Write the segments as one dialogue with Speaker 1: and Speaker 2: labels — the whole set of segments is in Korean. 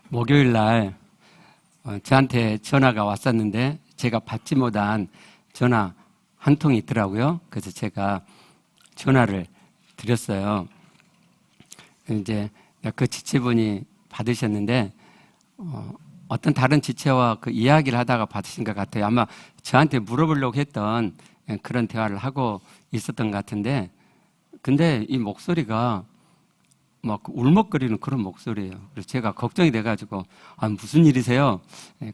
Speaker 1: 목요일 날 저한테 전화가 왔었는데 제가 받지 못한 전화 한 통이 있더라고요. 그래서 제가 전화를 드렸어요. 이제 그 지체분이 받으셨는데 어떤 다른 지체와 그 이야기를 하다가 받으신 것 같아요. 아마 저한테 물어보려고 했던 그런 대화를 하고 있었던 것 같은데, 근데 이 목소리가 막 울먹거리는 그런 목소리예요. 그래서 제가 걱정이 돼가지고 무슨 일이세요?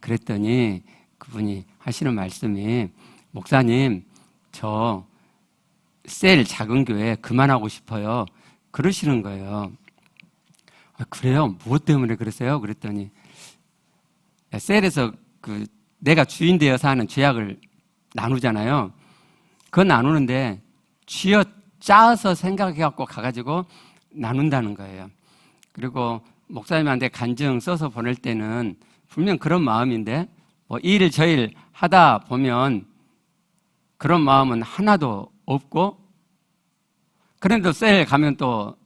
Speaker 1: 그랬더니 그분이 하시는 말씀이, 목사님, 저 셀 작은 교회 그만하고 싶어요. 그러시는 거예요. 그래요? 무엇 때문에 그러세요? 그랬더니 셀에서 내가 주인 되어서 하는 죄악을 나누잖아요. 그건 나누는데 쥐어 짜서 생각해갖고 가가지고 나눈다는 거예요. 그리고 목사님한테 간증 써서 보낼 때는 분명 그런 마음인데 이 일 저 일 하다 보면 그런 마음은 하나도 없고, 그런데도 셀 가면 또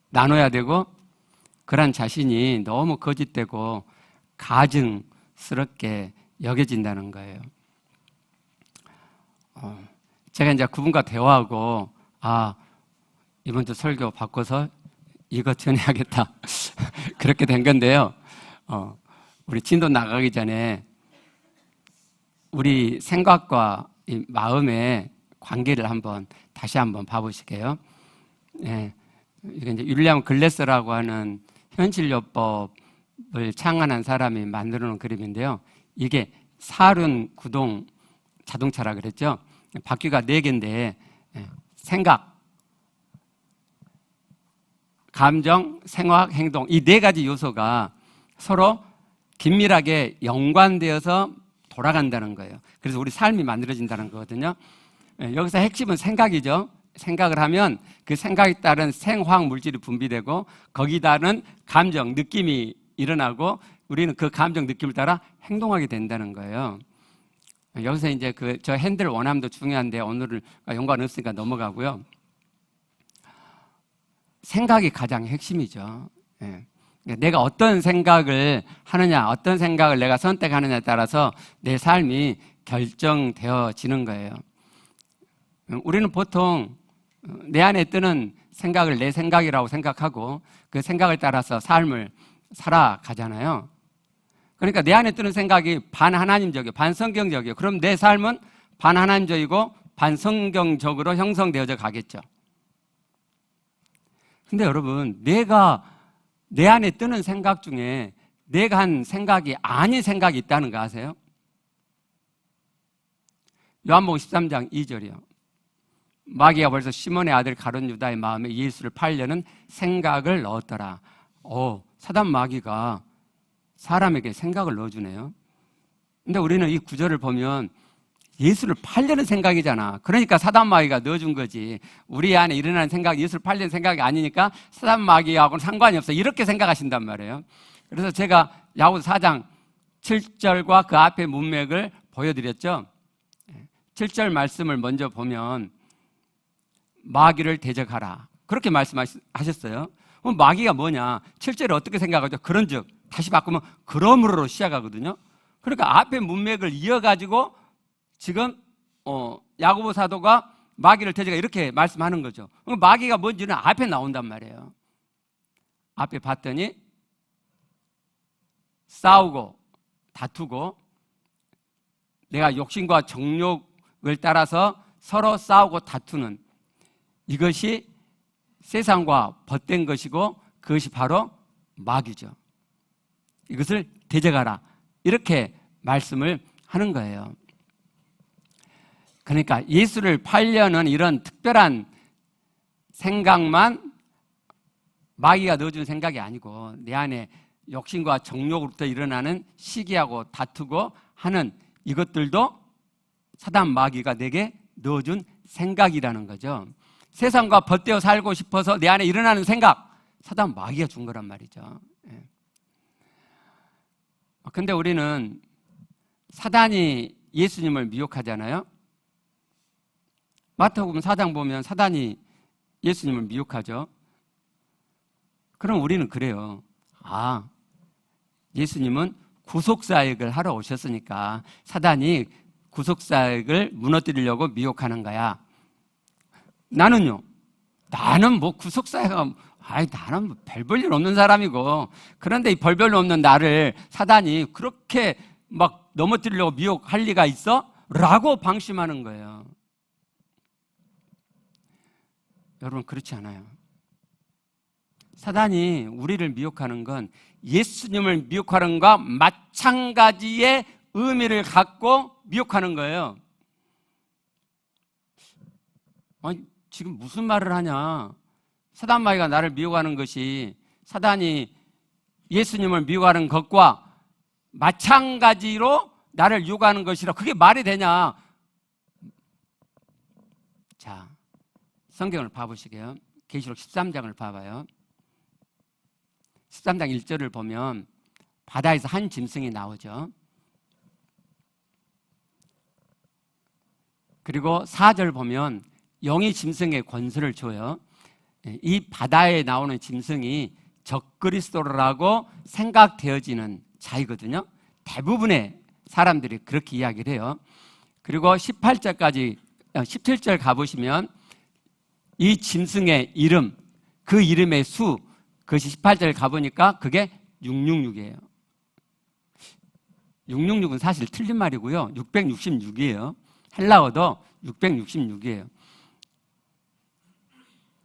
Speaker 1: 나눠야 되고, 그런 자신이 너무 거짓되고 가증스럽게 여겨진다는 거예요. 제가 이제 그분과 대화하고 이번 주 설교 바꿔서 이것 전해야겠다 그렇게 된 건데요. 우리 진도 나가기 전에 우리 생각과 이 마음의 관계를 다시 한번 봐보실게요. 네, 이게 이제 윌리엄 글래스라고 하는 현실요법을 창안한 사람이 만들어 놓은 그림인데요. 이게 사륜 구동 자동차라 그랬죠. 바퀴가 4개인데 생각, 감정, 생각, 행동, 이 4가지 요소가 서로 긴밀하게 연관되어서 돌아간다는 거예요. 그래서 우리 삶이 만들어진다는 거거든요. 여기서 핵심은 생각이죠. 생각을 하면 그 생각에 따른 생화학 물질이 분비되고 거기에 따른 감정, 느낌이 일어나고 우리는 그 감정, 느낌을 따라 행동하게 된다는 거예요. 여기서 이제 저 핸들 원함도 중요한데 오늘은 연관 없으니까 넘어가고요. 생각이 가장 핵심이죠. 내가 어떤 생각을 하느냐, 어떤 생각을 내가 선택하느냐에 따라서 내 삶이 결정되어지는 거예요. 우리는 보통 내 안에 뜨는 생각을 내 생각이라고 생각하고 그 생각을 따라서 삶을 살아가잖아요. 그러니까 내 안에 뜨는 생각이 반하나님적이고 반성경적이에요. 그럼 내 삶은 반하나님적이고 반성경적으로 형성되어져 가겠죠. 근데 여러분, 내가 내 안에 뜨는 생각 중에 내가 한 생각이 아닌 생각이 있다는 거 아세요? 요한복음 13장 2절이요. 마귀가 벌써 시몬의 아들 가룟 유다의 마음에 예수를 팔려는 생각을 넣었더라. 사단 마귀가 사람에게 생각을 넣어주네요. 근데 우리는 이 구절을 보면 예수를 팔려는 생각이잖아. 그러니까 사단 마귀가 넣어준 거지. 우리 안에 일어나는 생각이 예수를 팔려는 생각이 아니니까 사단 마귀하고는 상관이 없어. 이렇게 생각하신단 말이에요. 그래서 제가 야고보서 4장 7절과 그 앞에 문맥을 보여드렸죠. 7절 말씀을 먼저 보면 마귀를 대적하라, 그렇게 말씀하셨어요. 그럼 마귀가 뭐냐? 7절에 어떻게 생각하죠? 그런즉, 다시 바꾸면 그러므로로 시작하거든요. 그러니까 앞에 문맥을 이어가지고 지금 야고보 사도가 마귀를 대적하라 이렇게 말씀하는 거죠. 그럼 마귀가 뭔지는 앞에 나온단 말이에요. 앞에 봤더니 싸우고 다투고 내가 욕심과 정욕을 따라서 서로 싸우고 다투는 이것이 세상과 벗된 것이고 그것이 바로 마귀죠. 이것을 대적하라, 이렇게 말씀을 하는 거예요. 그러니까 예수를 팔려는 이런 특별한 생각만 마귀가 넣어준 생각이 아니고 내 안에 욕심과 정욕으로부터 일어나는 시기하고 다투고 하는 이것들도 사단 마귀가 내게 넣어준 생각이라는 거죠. 세상과 벗되어 살고 싶어서 내 안에 일어나는 생각, 사단 마귀가 준 거란 말이죠. 근데 우리는 사단이 예수님을 미혹하잖아요. 마태복음 4장 보면 사단이 예수님을 미혹하죠. 그럼 우리는 그래요. 예수님은 구속사역을 하러 오셨으니까 사단이 구속사역을 무너뜨리려고 미혹하는 거야. 나는요, 나는 뭐 구속사역은, 나는 뭐 별 볼 일 없는 사람이고, 그런데 이 별 별 없는 나를 사단이 그렇게 막 넘어뜨리려고 미혹할 리가 있어? 라고 방심하는 거예요. 여러분, 그렇지 않아요. 사단이 우리를 미혹하는 건 예수님을 미혹하는 것과 마찬가지의 의미를 갖고 미혹하는 거예요. 아니, 지금 무슨 말을 하냐? 사단마귀가 나를 미혹하는 것이 사단이 예수님을 미혹하는 것과 마찬가지로 나를 유혹하는 것이라 그게 말이 되냐? 자, 성경을 봐보시게요. 계시록 13장을 봐봐요. 13장 1절을 보면 바다에서 한 짐승이 나오죠. 그리고 4절 보면 영이 짐승에 권세를 줘요. 이 바다에 나오는 짐승이 적그리스도라고 생각되어지는 자이거든요. 대부분의 사람들이 그렇게 이야기를 해요. 그리고 18절까지 17절 가보시면 이 짐승의 이름, 그 이름의 수, 그것이 18절 가보니까 그게 666이에요. 666은 사실 틀린 말이고요. 666이에요. 헬라어도 666이에요.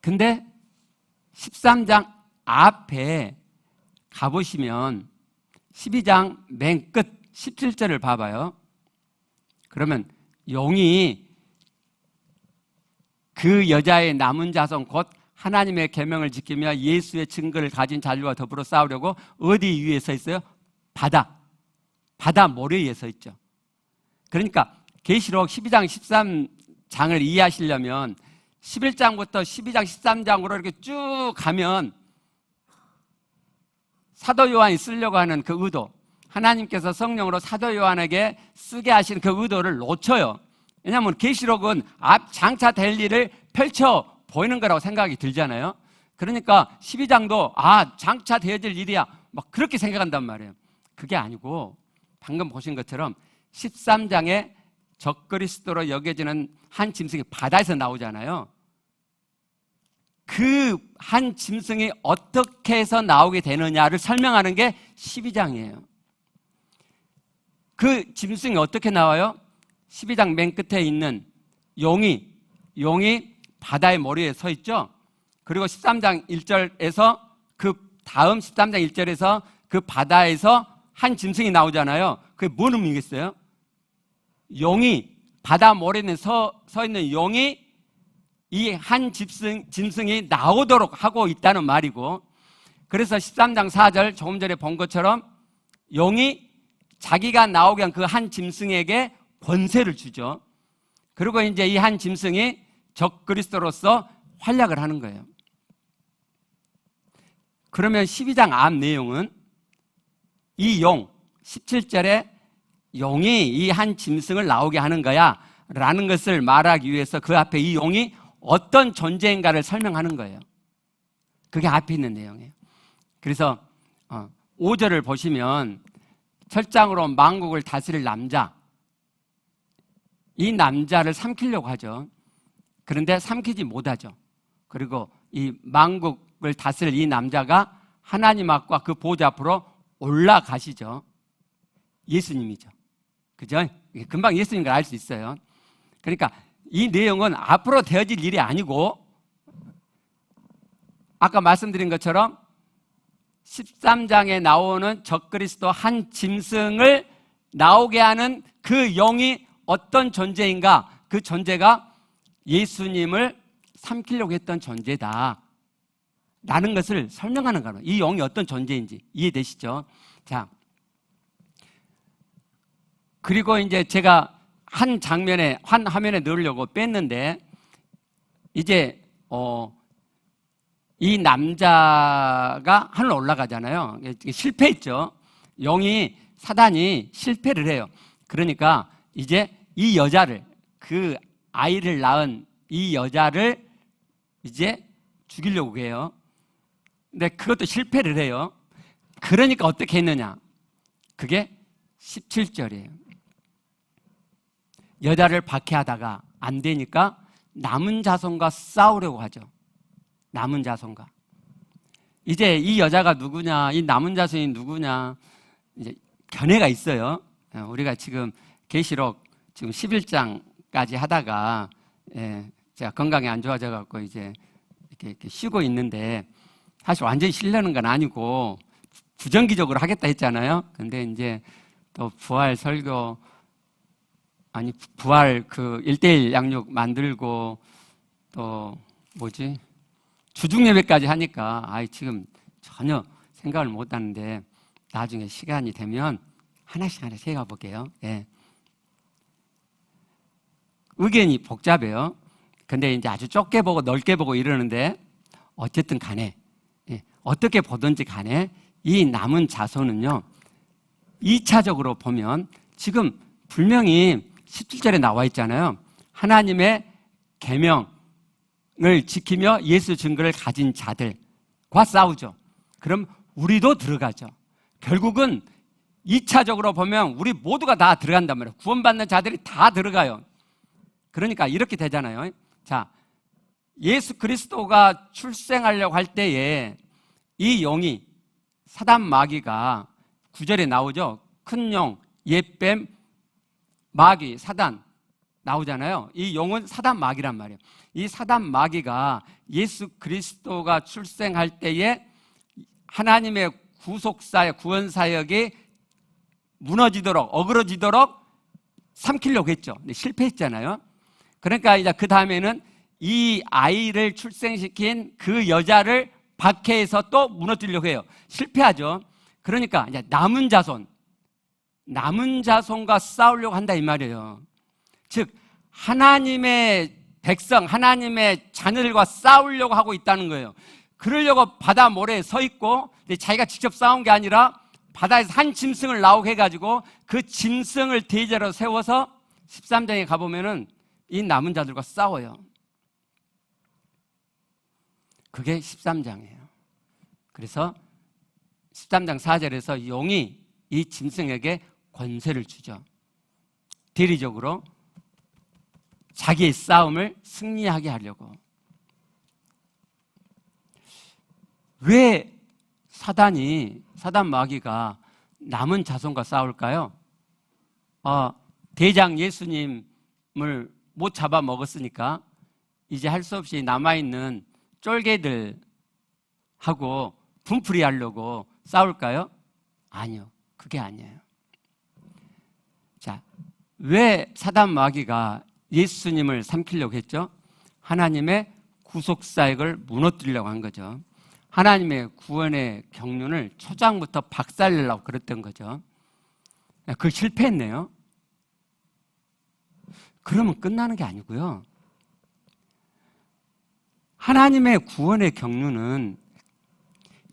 Speaker 1: 근데 13장 앞에 가보시면 12장 맨 끝 17절을 봐봐요. 그러면 용이 그 여자의 남은 자손 곧 하나님의 계명을 지키며 예수의 증거를 가진 자들과 더불어 싸우려고 어디 위에 서 있어요? 바다 모래 위에 서 있죠. 그러니까 계시록 12장 13장을 이해하시려면 11장부터 12장 13장으로 이렇게 쭉 가면 사도 요한이 쓰려고 하는 그 의도, 하나님께서 성령으로 사도 요한에게 쓰게 하신 그 의도를 놓쳐요. 왜냐하면 계시록은 앞 장차 될 일을 펼쳐 보이는 거라고 생각이 들잖아요. 그러니까 12장도 장차 되어질 일이야 막 그렇게 생각한단 말이에요. 그게 아니고 방금 보신 것처럼 13장에 적그리스도로 여겨지는 한 짐승이 바다에서 나오잖아요. 그 한 짐승이 어떻게 해서 나오게 되느냐를 설명하는 게 12장이에요. 그 짐승이 어떻게 나와요? 12장 맨 끝에 있는 용이 바다의 머리에 서 있죠. 그리고 13장 1절에서 그 다음 13장 1절에서 그 바다에서 한 짐승이 나오잖아요. 그게 뭔 의미겠어요? 용이 바다 모래에 서 있는 용이 이 한 짐승이 나오도록 하고 있다는 말이고, 그래서 13장 4절 조금 전에 본 것처럼 용이 자기가 나오게 한 그 한 짐승에게 권세를 주죠. 그리고 이제 이 한 짐승이 적그리스도로서 활약을 하는 거예요. 그러면 12장 앞 내용은 이 용, 17절에 용이 이 한 짐승을 나오게 하는 거야 라는 것을 말하기 위해서 그 앞에 이 용이 어떤 존재인가를 설명하는 거예요. 그게 앞에 있는 내용이에요. 그래서 5절을 보시면 철장으로 만국을 다스릴 남자, 이 남자를 삼키려고 하죠. 그런데 삼키지 못하죠. 그리고 이 만국을 다스릴 이 남자가 하나님 앞과 그 보좌 앞으로 올라가시죠. 예수님이죠. 그죠? 금방 예수님인 걸 알 수 있어요. 그러니까 이 내용은 앞으로 되어질 일이 아니고 아까 말씀드린 것처럼 13장에 나오는 적그리스도 한 짐승을 나오게 하는 그 영이 어떤 존재인가, 그 존재가 예수님을 삼키려고 했던 존재다 라는 것을 설명하는 거예요. 이 영이 어떤 존재인지 이해되시죠? 자, 그리고 이제 제가 한 화면에 넣으려고 뺐는데, 이제 이 남자가 하늘 올라가잖아요. 실패했죠. 사단이 실패를 해요. 그러니까 이제 이 여자를, 그 아이를 낳은 이 여자를 이제 죽이려고 해요. 근데 그것도 실패를 해요. 그러니까 어떻게 했느냐? 그게 17절이에요. 여자를 박해하다가 안 되니까 남은 자손과 싸우려고 하죠. 남은 자손과. 이제 이 여자가 누구냐, 이 남은 자손이 누구냐, 이제 견해가 있어요. 우리가 지금 계시록 지금 11장까지 하다가 제가 건강이 안 좋아져 갖고 이제 이렇게 쉬고 있는데, 사실 완전히 쉬려는 건 아니고 부정기적으로 하겠다 했잖아요. 근데 이제 또 부활 설교, 아니 부활 그 1:1 양육 만들고 또 주중 예배까지 하니까 지금 전혀 생각을 못 하는데, 나중에 시간이 되면 하나씩 해가 볼게요. 의견이 복잡해요. 근데 이제 아주 좁게 보고 넓게 보고 이러는데, 어쨌든 간에 어떻게 보든지 간에 이 남은 자손은요, 2차적으로 보면 지금 분명히 17절에 나와 있잖아요. 하나님의 계명을 지키며 예수 증거를 가진 자들과 싸우죠. 그럼 우리도 들어가죠. 결국은 2차적으로 보면 우리 모두가 다 들어간단 말이에요. 구원받는 자들이 다 들어가요. 그러니까 이렇게 되잖아요. 자, 예수 그리스도가 출생하려고 할 때에 이 용이, 사단 마귀가 9절에 나오죠. 큰 용, 옛뱀, 마귀, 사단 나오잖아요. 이 용은 사단 마귀란 말이에요. 이 사단 마귀가 예수 그리스도가 출생할 때에 하나님의 구속사역, 구원사역이 무너지도록, 어그러지도록 삼키려고 했죠. 근데 실패했잖아요. 그러니까 이제 그 다음에는 이 아이를 출생시킨 그 여자를 박해해서 또 무너뜨리려고 해요. 실패하죠. 그러니까 이제 남은 자손과 싸우려고 한다 이 말이에요. 즉 하나님의 백성, 하나님의 자녀들과 싸우려고 하고 있다는 거예요. 그러려고 바다 모래에 서 있고, 자기가 직접 싸운 게 아니라 바다에서 한 짐승을 나오게 해가지고 그 짐승을 대제로 세워서 13장에 가보면은 이 남은 자들과 싸워요. 그게 13장이에요. 그래서 13장 4절에서 용이 이 짐승에게 권세를 주죠. 대리적으로 자기의 싸움을 승리하게 하려고. 왜 사단 마귀가 남은 자손과 싸울까요? 대장 예수님을 못 잡아먹었으니까 이제 할 수 없이 남아있는 쫄개들하고 분풀이 하려고 싸울까요? 아니요. 그게 아니에요. 자, 왜 사단 마귀가 예수님을 삼키려고 했죠? 하나님의 구속사역을 무너뜨리려고 한 거죠. 하나님의 구원의 경륜을 초장부터 박살내려고 그랬던 거죠. 그걸 실패했네요. 그러면 끝나는 게 아니고요. 하나님의 구원의 경륜은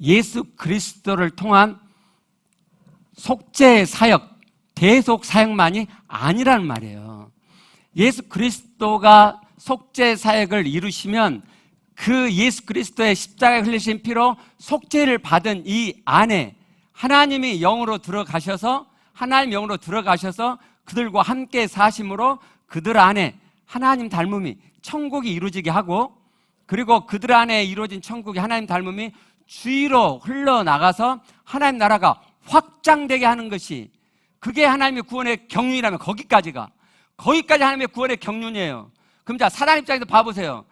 Speaker 1: 예수 그리스도를 통한 속죄 사역, 대속 사역만이 아니라는 말이에요. 예수 그리스도가 속죄 사역을 이루시면 그 예수 그리스도의 십자가에 흘리신 피로 속죄를 받은 이 안에 하나님이 영으로 들어가셔서 그들과 함께 사심으로 그들 안에 하나님 닮음이, 천국이 이루어지게 하고, 그리고 그들 안에 이루어진 천국의 하나님 닮음이 주위로 흘러나가서 하나님 나라가 확장되게 하는 것이, 그게 하나님의 구원의 경륜이라면 거기까지 하나님의 구원의 경륜이에요. 그럼 자, 사단 입장에서 봐보세요.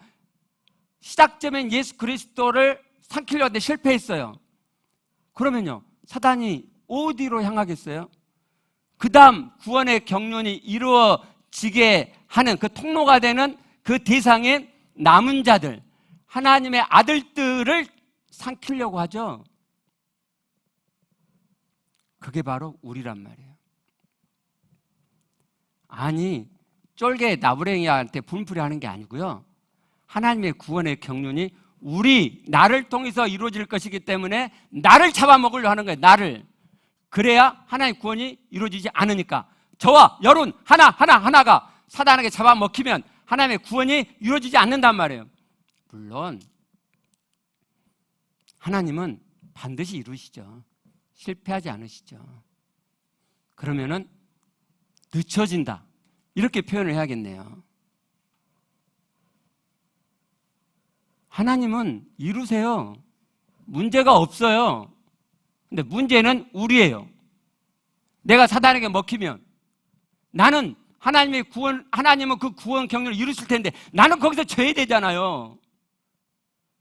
Speaker 1: 시작점엔 예수 그리스도를 삼키려고 했는데 실패했어요. 그러면요, 사단이 어디로 향하겠어요? 그 다음 구원의 경륜이 이루어지게 하는 그 통로가 되는 그 대상인 남은 자들, 하나님의 아들들을 삼키려고 하죠. 그게 바로 우리란 말이에요. 아니, 쫄개 나부랭이한테 분풀이 하는 게 아니고요. 하나님의 구원의 경륜이 나를 통해서 이루어질 것이기 때문에 나를 잡아먹으려 하는 거예요. 나를. 그래야 하나님의 구원이 이루어지지 않으니까. 저와 여론 하나가 사단에게 잡아먹히면 하나님의 구원이 이루어지지 않는단 말이에요. 물론 하나님은 반드시 이루시죠. 실패하지 않으시죠. 그러면은 늦춰진다. 이렇게 표현을 해야겠네요. 하나님은 이루세요. 문제가 없어요. 근데 문제는 우리예요. 내가 사단에게 먹히면 나는 하나님은 그 구원 경륜을 이루실 텐데 나는 거기서 죄되잖아요.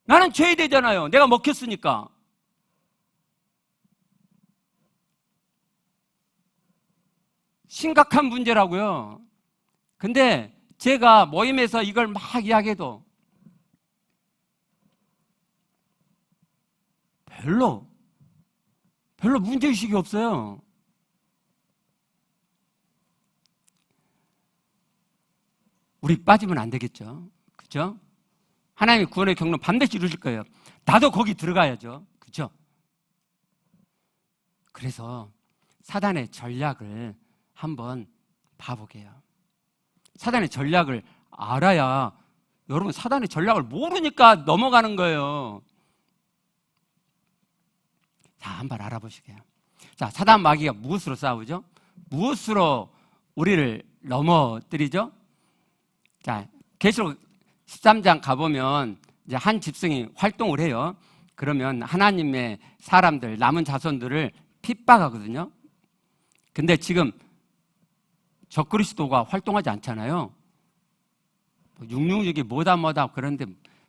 Speaker 1: 나는 죄되잖아요. 내가 먹혔으니까. 심각한 문제라고요. 근데 제가 모임에서 이걸 막 이야기해도 별로 문제의식이 없어요. 우리 빠지면 안 되겠죠. 그죠? 하나님의 구원의 경륜 반드시 이루실 거예요. 나도 거기 들어가야죠. 그죠? 그래서 사단의 전략을 한번 봐보게요. 사단의 전략을 알아야, 여러분 사단의 전략을 모르니까 넘어가는 거예요. 자, 한번 알아보시게요. 자, 사단 마귀가 무엇으로 싸우죠? 무엇으로 우리를 넘어뜨리죠? 자, 계시록 13장 가보면 이제 한 집승이 활동을 해요. 그러면 하나님의 사람들, 남은 자손들을 핍박하거든요. 근데 지금 적그리스도가 활동하지 않잖아요. 666이 뭐다 그런데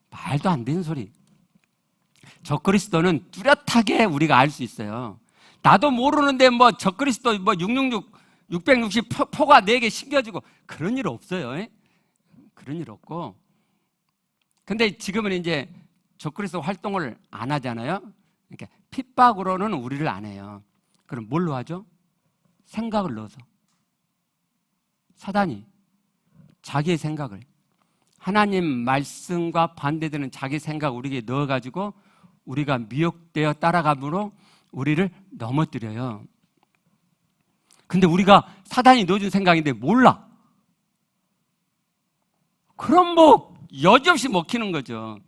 Speaker 1: 말도 안 되는 소리. 적그리스도는 뚜렷하게 우리가 알 수 있어요. 나도 모르는데 적그리스도 660 포가 내게 심겨지고 그런 일 없어요. 그런 일 없고. 근데 지금은 이제 적그리스도 활동을 안 하잖아요. 그러니까 핍박으로는 우리를 안 해요. 그럼 뭘로 하죠? 생각을 넣어서. 사단이 자기의 생각을, 하나님 말씀과 반대되는 자기 생각을 우리에게 넣어가지고 우리가 미혹되어 따라감으로 우리를 넘어뜨려요. 근데 우리가 사단이 넣어준 생각인데 몰라. 그럼 여지없이 먹히는 거죠.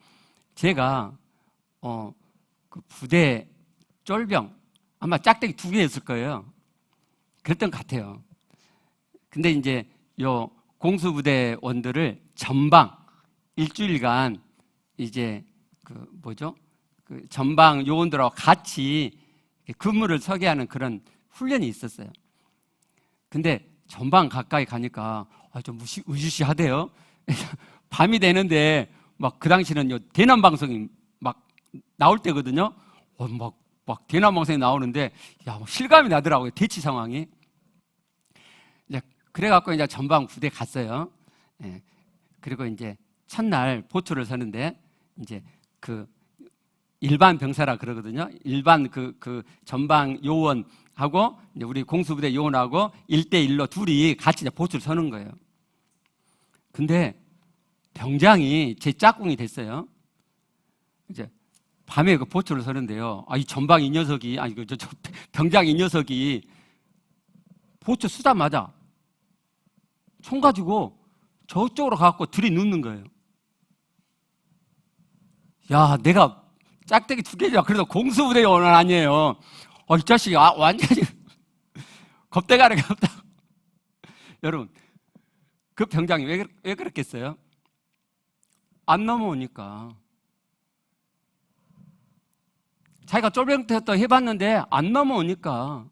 Speaker 1: 제가 그 부대 쫄병 아마 짝대기 2개였을 거예요. 그랬던 것 같아요. 근데 이제 요 공수부대원들을 전방 일주일간 이제 그 전방 요원들하고 같이 근무를 서게 하는 그런 훈련이 있었어요. 근데 전방 가까이 가니까 좀 으시시하대요. 밤이 되는데 막 그 당시는 대남 방송이 막 나올 때거든요. 막 대남 방송이 나오는데 실감이 나더라고요. 대치 상황이. 이제 그래갖고 이제 전방 부대 갔어요. 예. 그리고 이제 첫날 보초를 서는데 이제 그 일반 병사라 그러거든요. 일반 그 전방 요원하고 이제 우리 공수부대 요원하고 1대1로 둘이 같이 이제 보초를 서는 거예요. 근데 병장이 제 짝꿍이 됐어요. 이제 밤에 그 보초를 서는데요. 이 전방 이 녀석이, 병장 이 녀석이 보초 쓰자마자 총 가지고 저쪽으로 가갖고 들이눕는 거예요. 야, 내가 짝대기 2개냐. 그래도 공수부대 요원은 아니에요. 이 자식이 완전히 겁대가리가 없다. 여러분, 그 병장이 왜 그랬겠어요? 안 넘어오니까. 자기가 쫄병 때부터 해봤는데 안 넘어오니까.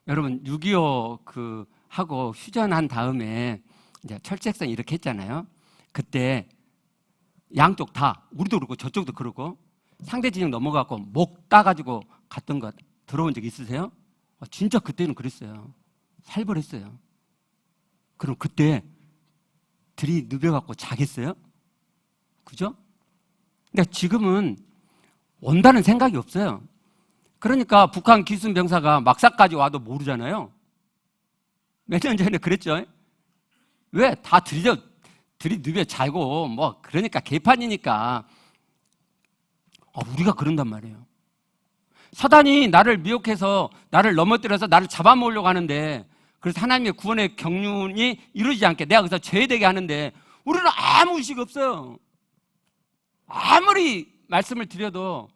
Speaker 1: 여러분, 6.25 하고 휴전한 다음에 이제 철책선 이렇게 했잖아요. 그때 양쪽 다, 우리도 그렇고 저쪽도 그렇고 상대 진영 넘어가고 목 따가지고 갔던 거 들어온 적 있으세요? 진짜 그때는 그랬어요. 살벌했어요. 그럼 그때 들이눕혀갖고 자겠어요? 그죠? 근데 지금은 온다는 생각이 없어요. 그러니까 북한 기순 병사가 막사까지 와도 모르잖아요. 몇 년 전에 그랬죠. 왜? 다 들이눕혀 자고 그러니까 개판이니까. 우리가 그런단 말이에요. 사단이 나를 미혹해서 나를 넘어뜨려서 나를 잡아먹으려고 하는데, 그래서 하나님의 구원의 경륜이 이루어지지 않게 내가 그래서 죄되게 하는데 우리는 아무 의식 없어요. 아무리 말씀을 드려도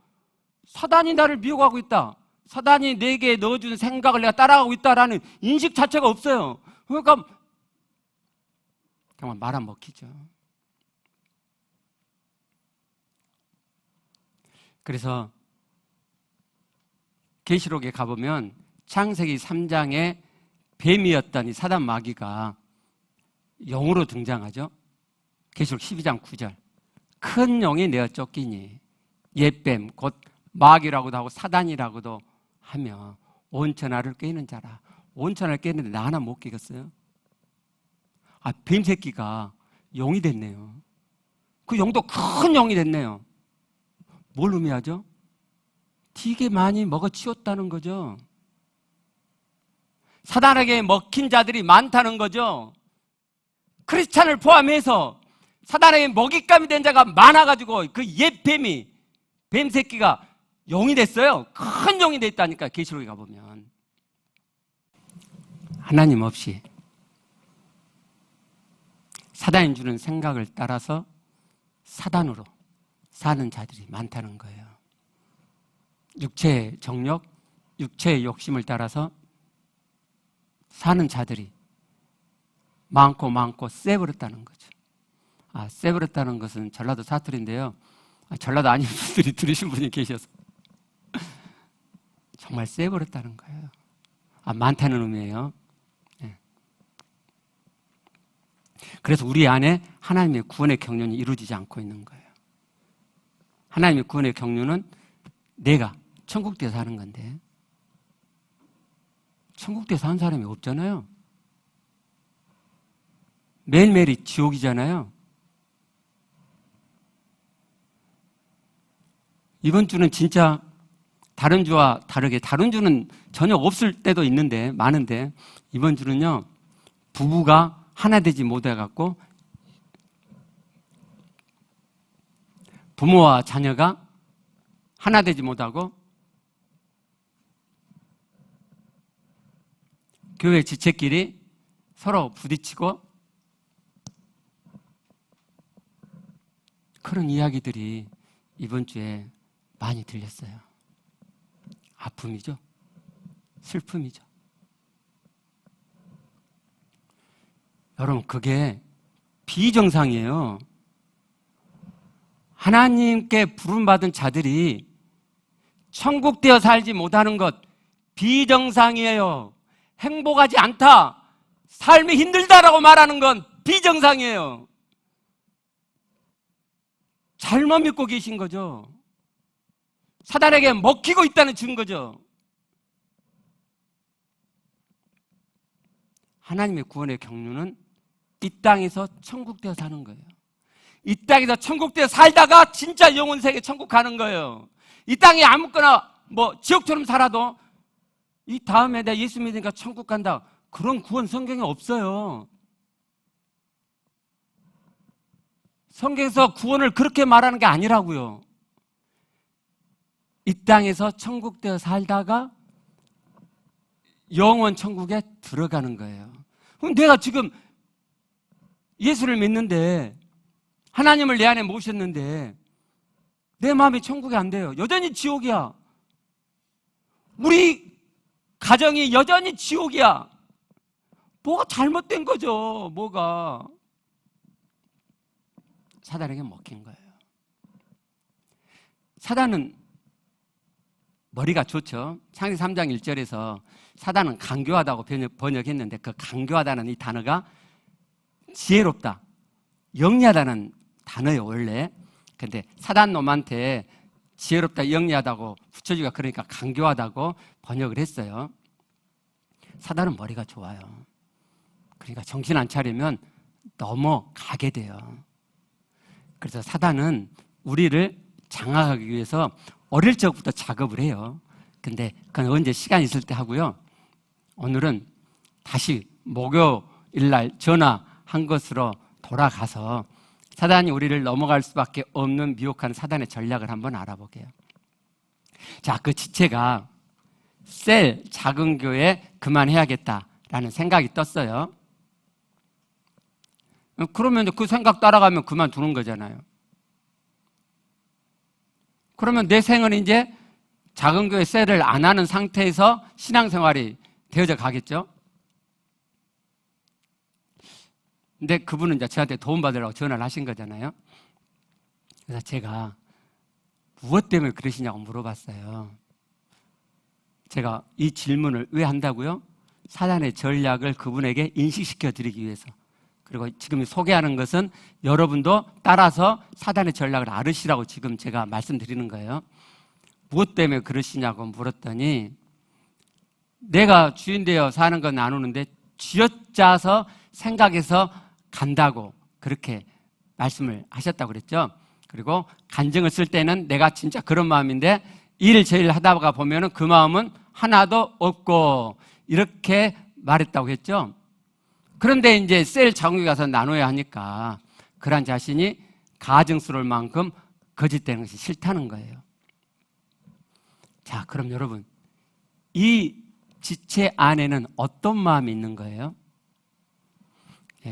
Speaker 1: 사단이 나를 미혹하고 있다. 사단이 내게 넣어준 생각을 내가 따라가고 있다라는 인식 자체가 없어요. 그러니까 정말 말 안 먹히죠. 그래서 계시록에 가보면 창세기 3장에 뱀이었던 이 사단 마귀가 영으로 등장하죠. 계시록 12장 9절. 큰 영이 내어 쫓기니 옛뱀 곧 마귀라고도 하고 사단이라고도 하며 온 천하를 꿰는 자라. 온 천하를 꿰는데 나 하나 못 깨겠어요? 뱀 새끼가 영이 됐네요. 그 영도 큰 영이 됐네요. 뭘 의미하죠? 되게 많이 먹어치웠다는 거죠. 사단에게 먹힌 자들이 많다는 거죠. 크리스찬을 포함해서 사단에게 먹잇감이 된 자가 많아가지고 그 옛 뱀이, 뱀 새끼가 영이 됐어요. 큰 영이 됐다니까. 계시록에 가보면 하나님 없이 사단이 주는 생각을 따라서 사단으로 사는 자들이 많다는 거예요. 육체의 정욕, 육체의 욕심을 따라서 사는 자들이 많고 쎄버렸다는 거죠. 쎄버렸다는 것은 전라도 사투리인데요. 전라도 아닌 분들이 들으신 분이 계셔서 정말 쎄버렸다는 거예요. 많다는 의미예요. 네. 그래서 우리 안에 하나님의 구원의 경륜이 이루어지지 않고 있는 거예요. 하나님의 구원의 경륜은 내가 천국대에 사는 건데 천국대에 사는 사람이 없잖아요. 매일매일이 지옥이잖아요. 이번 주는 진짜 다른 주와 다르게, 다른 주는 전혀 없을 때도 있는데, 많은데, 이번 주는요, 부부가 하나 되지 못해갖고, 부모와 자녀가 하나 되지 못하고, 교회 지체끼리 서로 부딪히고, 그런 이야기들이 이번 주에 많이 들렸어요. 아픔이죠. 슬픔이죠. 여러분, 그게 비정상이에요. 하나님께 부름받은 자들이 천국되어 살지 못하는 것 비정상이에요. 행복하지 않다, 삶이 힘들다라고 말하는 건 비정상이에요. 잘못 믿고 계신 거죠. 사단에게 먹히고 있다는 증거죠. 하나님의 구원의 경륜은 이 땅에서 천국되어 사는 거예요. 이 땅에서 천국되어 살다가 진짜 영혼세계 천국 가는 거예요. 이 땅에 아무거나 지옥처럼 살아도 이 다음에 내가 예수 믿으니까 천국 간다, 그런 구원 성경에 없어요. 성경에서 구원을 그렇게 말하는 게 아니라고요. 이 땅에서 천국되어 살다가 영원 천국에 들어가는 거예요. 그럼 내가 지금 예수를 믿는데, 하나님을 내 안에 모셨는데 내 마음이 천국이 안 돼요. 여전히 지옥이야. 우리 가정이 여전히 지옥이야. 뭐가 잘못된 거죠. 뭐가. 사단에게 먹힌 거예요. 사단은 머리가 좋죠. 창세기 3장 1절에서 사단은 강교하다고 번역했는데, 그 강교하다는 이 단어가 지혜롭다, 영리하다는 단어예요, 원래. 근데 사단 놈한테 지혜롭다, 영리하다고 붙여주기가 그러니까 강교하다고 번역을 했어요. 사단은 머리가 좋아요. 그러니까 정신 안 차리면 넘어가게 돼요. 그래서 사단은 우리를 장악하기 위해서 어릴 적부터 작업을 해요. 근데 그건 언제 시간 있을 때 하고요. 오늘은 다시 목요일 날 전화한 것으로 돌아가서 사단이 우리를 넘어갈 수밖에 없는 미혹하는 사단의 전략을 한번 알아보게요. 자, 그 지체가 셀 작은 교회 그만해야겠다라는 생각이 떴어요. 그러면 그 생각 따라가면 그만두는 거잖아요. 그러면 내 생은 이제 작은 교회 셀을 안 하는 상태에서 신앙생활이 되어져 가겠죠. 근데 그분은 이제 저한테 도움받으려고 전화를 하신 거잖아요. 그래서 제가 무엇 때문에 그러시냐고 물어봤어요. 제가 이 질문을 왜 한다고요? 사단의 전략을 그분에게 인식시켜 드리기 위해서. 그리고 지금 소개하는 것은 여러분도 따라서 사단의 전략을 알으시라고 지금 제가 말씀드리는 거예요. 무엇 때문에 그러시냐고 물었더니 내가 주인 되어 사는 건 나누는데 쥐어짜서 생각해서 간다고 그렇게 말씀을 하셨다고 그랬죠. 그리고 간증을 쓸 때는 내가 진짜 그런 마음인데 일 제일 하다가 보면은 그 마음은 하나도 없고 이렇게 말했다고 했죠. 그런데 이제 셀 장로에 가서 나눠야 하니까 그런 자신이 가증스러울 만큼 거짓되는 것이 싫다는 거예요. 자, 그럼 여러분, 이 지체 안에는 어떤 마음이 있는 거예요?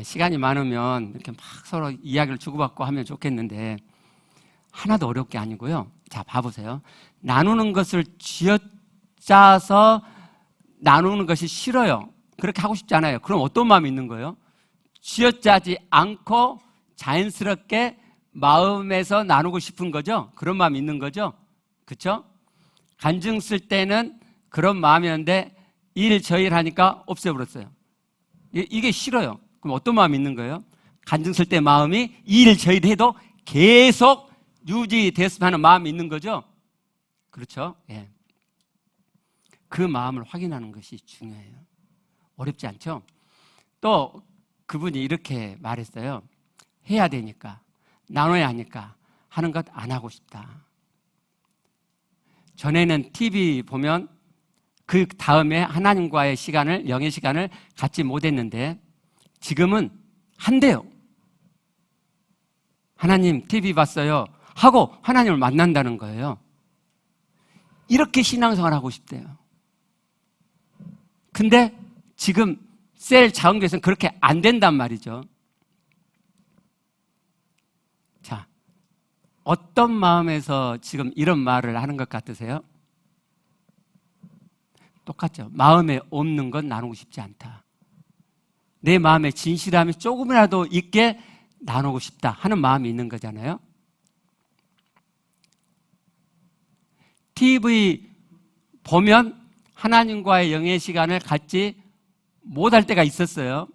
Speaker 1: 시간이 많으면 이렇게 막 서로 이야기를 주고받고 하면 좋겠는데 하나도 어려울 게 아니고요. 자, 봐보세요. 나누는 것을 쥐어짜서 나누는 것이 싫어요. 그렇게 하고 싶지 않아요. 그럼 어떤 마음이 있는 거예요? 쥐어짜지 않고 자연스럽게 마음에서 나누고 싶은 거죠. 그런 마음이 있는 거죠. 그렇죠? 간증 쓸 때는 그런 마음이었는데 일저일 하니까 없애버렸어요. 이게 싫어요. 그럼 어떤 마음이 있는 거예요? 간증 쓸 때 마음이 일저일 해도 계속 유지됐으면 하는 마음이 있는 거죠. 그렇죠? 예. 그 마음을 확인하는 것이 중요해요. 어렵지 않죠? 또 그분이 이렇게 말했어요. 해야 되니까, 나눠야 하니까 하는 것 안 하고 싶다. 전에는 TV 보면 그 다음에 하나님과의 시간을, 영의 시간을 갖지 못했는데 지금은 한대요. 하나님 TV 봤어요 하고 하나님을 만난다는 거예요. 이렇게 신앙생활 하고 싶대요. 근데 지금 셀 작은 교회에서는 그렇게 안 된단 말이죠. 자, 어떤 마음에서 지금 이런 말을 하는 것 같으세요? 똑같죠. 마음에 없는 건 나누고 싶지 않다. 내 마음에 진실함이 조금이라도 있게 나누고 싶다 하는 마음이 있는 거잖아요. TV 보면 하나님과의 영의 시간을 갖지 못할 때가 있었어요.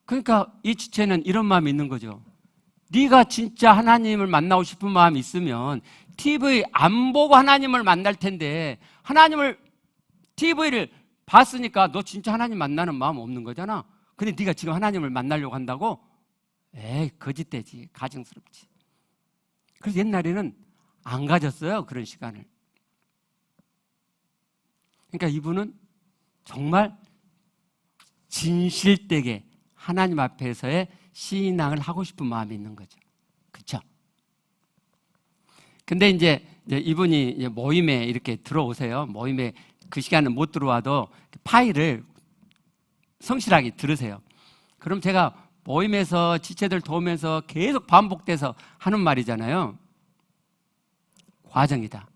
Speaker 1: 그러니까 이 지체는 이런 마음이 있는 거죠. 네가 진짜 하나님을 만나고 싶은 마음이 있으면 TV 안 보고 하나님을 만날 텐데 하나님을 TV를 봤으니까 너 진짜 하나님 만나는 마음 없는 거잖아. 근데 네가 지금 하나님을 만나려고 한다고? 에이, 거짓되지. 가증스럽지. 그래서 옛날에는 안 가졌어요. 그런 시간을. 그러니까 이분은 정말 진실되게 하나님 앞에서의 신앙을 하고 싶은 마음이 있는 거죠. 그렇죠? 근데 이제 이분이 모임에 이렇게 들어오세요. 모임에 그 시간은 못 들어와도 파일을 성실하게 들으세요. 그럼 제가 모임에서 지체들 도우면서 계속 반복돼서 하는 말이잖아요. 과정이다.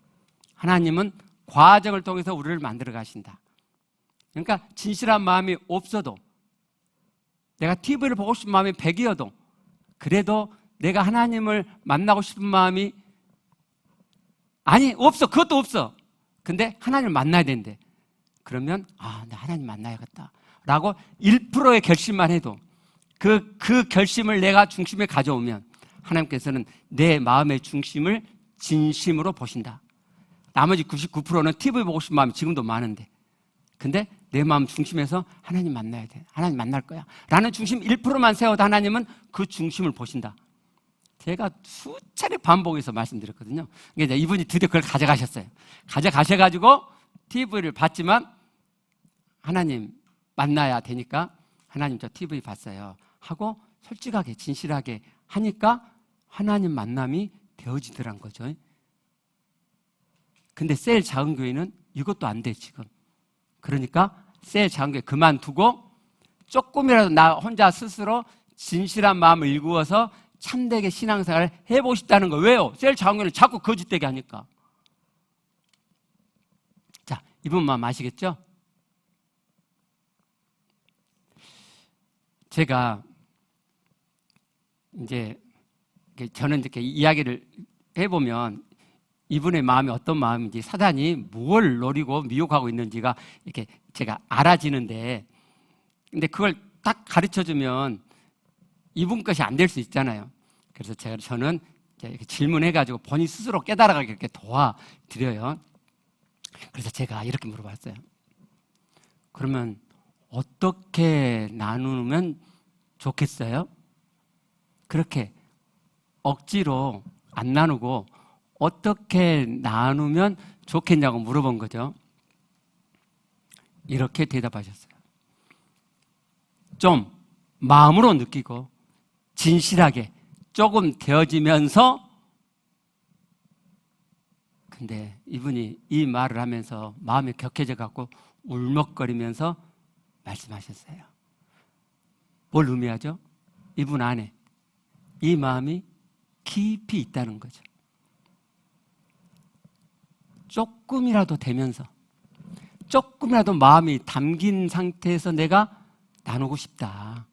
Speaker 1: 하나님은 과정을 통해서 우리를 만들어 가신다. 그러니까 진실한 마음이 없어도 내가 TV를 보고 싶은 마음이 100이어도 그래도 내가 하나님을 만나고 싶은 마음이 아니 없어. 그것도 없어. 근데 하나님을 만나야 된대. 그러면 나 하나님 만나야겠다 라고 1%의 결심만 해도 그 결심을 내가 중심에 가져오면 하나님께서는 내 마음의 중심을 진심으로 보신다. 나머지 99%는 TV 보고 싶은 마음이 지금도 많은데 근데 내 마음 중심에서 하나님 만나야 돼. 하나님 만날 거야 라는 중심 1%만 세워도 하나님은 그 중심을 보신다. 제가 수차례 반복해서 말씀드렸거든요. 그러니까 이분이 드디어 그걸 가져가셨어요. 가져가셔가지고 TV를 봤지만 하나님 만나야 되니까 하나님 저 TV 봤어요 하고 솔직하게 진실하게 하니까 하나님 만남이 되어지더란 거죠. 근데 셀 작은 교회는 이것도 안 돼 지금. 그러니까 셀 작은 교회 그만두고 조금이라도 나 혼자 스스로 진실한 마음을 일구어서 참되게 신앙생활을 해보고 싶다는 거예요. 왜요? 셀 작은 교회는 자꾸 거짓되게 하니까. 자, 이분 마음 아시겠죠? 제가 이제 저는 이렇게 이야기를 해보면 이분의 마음이 어떤 마음인지, 사단이 뭘 노리고 미혹하고 있는지가 이렇게 제가 알아지는데, 근데 그걸 딱 가르쳐주면 이분 것이 안 될 수 있잖아요. 그래서 저는 이렇게 질문해가지고 본인 스스로 깨달아가게 이렇게 도와드려요. 그래서 제가 이렇게 물어봤어요. 그러면 어떻게 나누면 좋겠어요? 그렇게 억지로 안 나누고 어떻게 나누면 좋겠냐고 물어본 거죠. 이렇게 대답하셨어요. 좀 마음으로 느끼고 진실하게 조금 되어지면서, 근데 이분이 이 말을 하면서 마음이 격해져 갖고 울먹거리면서 말씀하셨어요. 뭘 의미하죠? 이분 안에 이 마음이 깊이 있다는 거죠. 조금이라도 되면서, 조금이라도 마음이 담긴 상태에서 내가 나누고 싶다.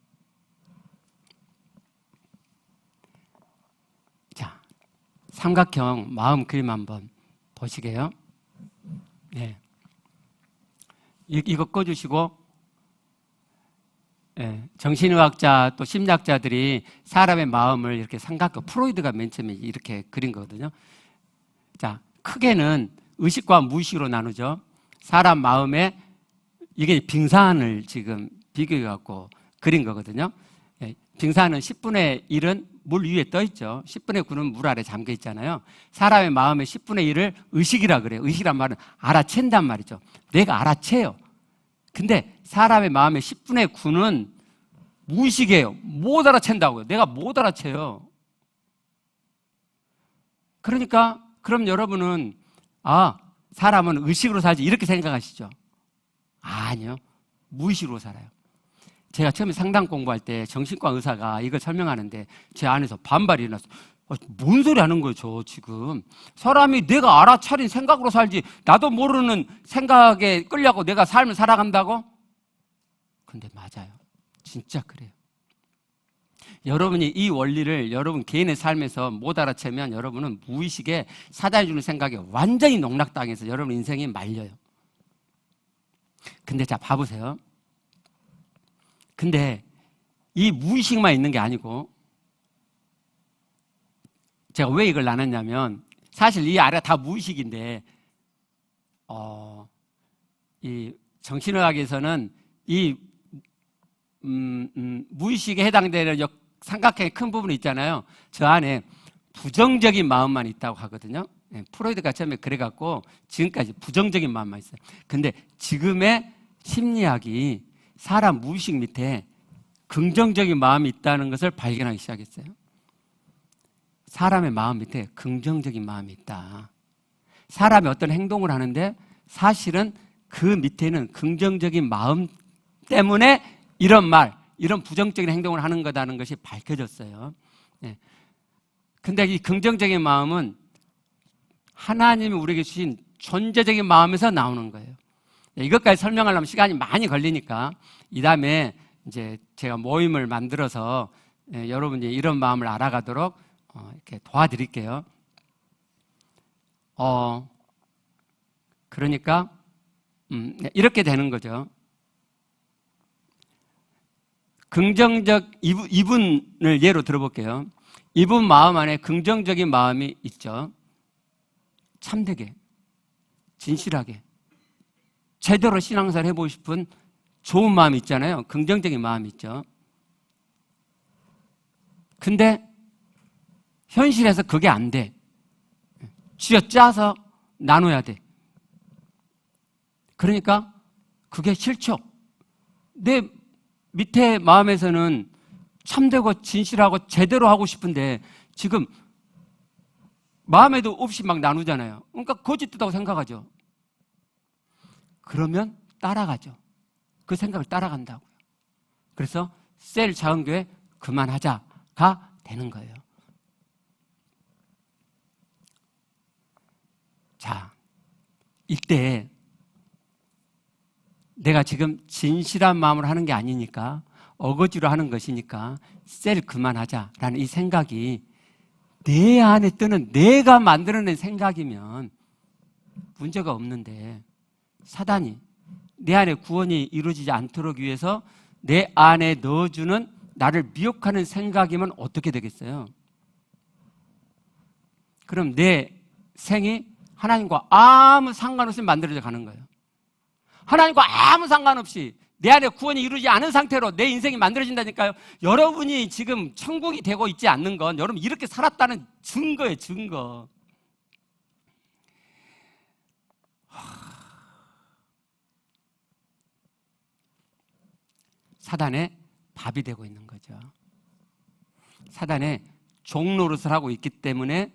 Speaker 1: 자, 삼각형 마음 그림 한번 보시게요. 네. 이거 꺼주시고, 네. 정신의학자 또 심리학자들이 사람의 마음을 이렇게 삼각형, 프로이드가 맨 처음에 이렇게 그린 거거든요. 자, 크게는 의식과 무의식으로 나누죠. 사람 마음에 이게 빙산을 지금 비교해갖고 그린 거거든요. 예, 빙산은 10분의 1은 물 위에 떠 있죠. 10분의 9는 물 아래 잠겨 있잖아요. 사람의 마음의 10분의 1을 의식이라 그래요. 의식이란 말은 알아챈단 말이죠. 내가 알아채요. 근데 사람의 마음의 10분의 9는 무의식이에요. 못 알아챈다고요. 내가 못 알아채요. 그러니까 그럼 여러분은 사람은 의식으로 살지 이렇게 생각하시죠? 아니요. 무의식으로 살아요. 제가 처음에 상담 공부할 때 정신과 의사가 이걸 설명하는데 제 안에서 반발이 일어났어요. 뭔 소리 하는 거예요, 저 지금. 사람이 내가 알아차린 생각으로 살지 나도 모르는 생각에 끌려고 내가 삶을 살아간다고? 근데 맞아요. 진짜 그래요. 여러분이 이 원리를 여러분 개인의 삶에서 못 알아채면 여러분은 무의식에 사단이 주는 생각에 완전히 농락당해서 여러분 인생이 말려요. 근데 자, 봐보세요. 근데 이 무의식만 있는 게 아니고, 제가 왜 이걸 나눴냐면, 사실 이 아래가 다 무의식인데, 이 정신의학에서는 이 무의식에 해당되는 삼각형의 큰 부분이 있잖아요. 저 안에 부정적인 마음만 있다고 하거든요. 프로이드가 처음에 그래갖고 지금까지 부정적인 마음만 있어요. 근데 지금의 심리학이 사람 무의식 밑에 긍정적인 마음이 있다는 것을 발견하기 시작했어요. 사람의 마음 밑에 긍정적인 마음이 있다. 사람이 어떤 행동을 하는데 사실은 그 밑에는 긍정적인 마음 때문에 이런 이런 부정적인 행동을 하는 거다는 것이 밝혀졌어요. 근데 이 긍정적인 마음은 하나님이 우리에게 주신 존재적인 마음에서 나오는 거예요. 이것까지 설명하려면 시간이 많이 걸리니까 이 다음에 이제 제가 모임을 만들어서 여러분이 이런 마음을 알아가도록 이렇게 도와드릴게요. 그러니까 이렇게 되는 거죠. 긍정적 이분을 예로 들어볼게요. 이분 마음 안에 긍정적인 마음이 있죠. 참되게, 진실하게, 제대로 신앙생활 해보고 싶은 좋은 마음이 있잖아요. 긍정적인 마음이 있죠. 근데 현실에서 그게 안 돼. 쥐어짜서 나눠야 돼. 그러니까 그게 싫죠. 내 밑에 마음에서는 참되고 진실하고 제대로 하고 싶은데 지금 마음에도 없이 막 나누잖아요. 그러니까 거짓되다고 생각하죠. 그러면 따라가죠. 그 생각을 따라간다고요. 그래서 셀 작은 교회 그만하자가 되는 거예요. 자, 이때 내가 지금 진실한 마음으로 하는 게 아니니까, 어거지로 하는 것이니까 셀 그만하자라는 이 생각이 내 안에 뜨는, 내가 만들어낸 생각이면 문제가 없는데, 사단이 내 안에 구원이 이루어지지 않도록 위해서 내 안에 넣어주는, 나를 미혹하는 생각이면 어떻게 되겠어요? 그럼 내 생이 하나님과 아무 상관없이 만들어져 가는 거예요. 하나님과 아무 상관없이 내 안에 구원이 이루어지지 않은 상태로 내 인생이 만들어진다니까요. 여러분이 지금 천국이 되고 있지 않는 건 여러분 이렇게 살았다는 증거예요, 증거. 사단의 밥이 되고 있는 거죠. 사단의 종노릇을 하고 있기 때문에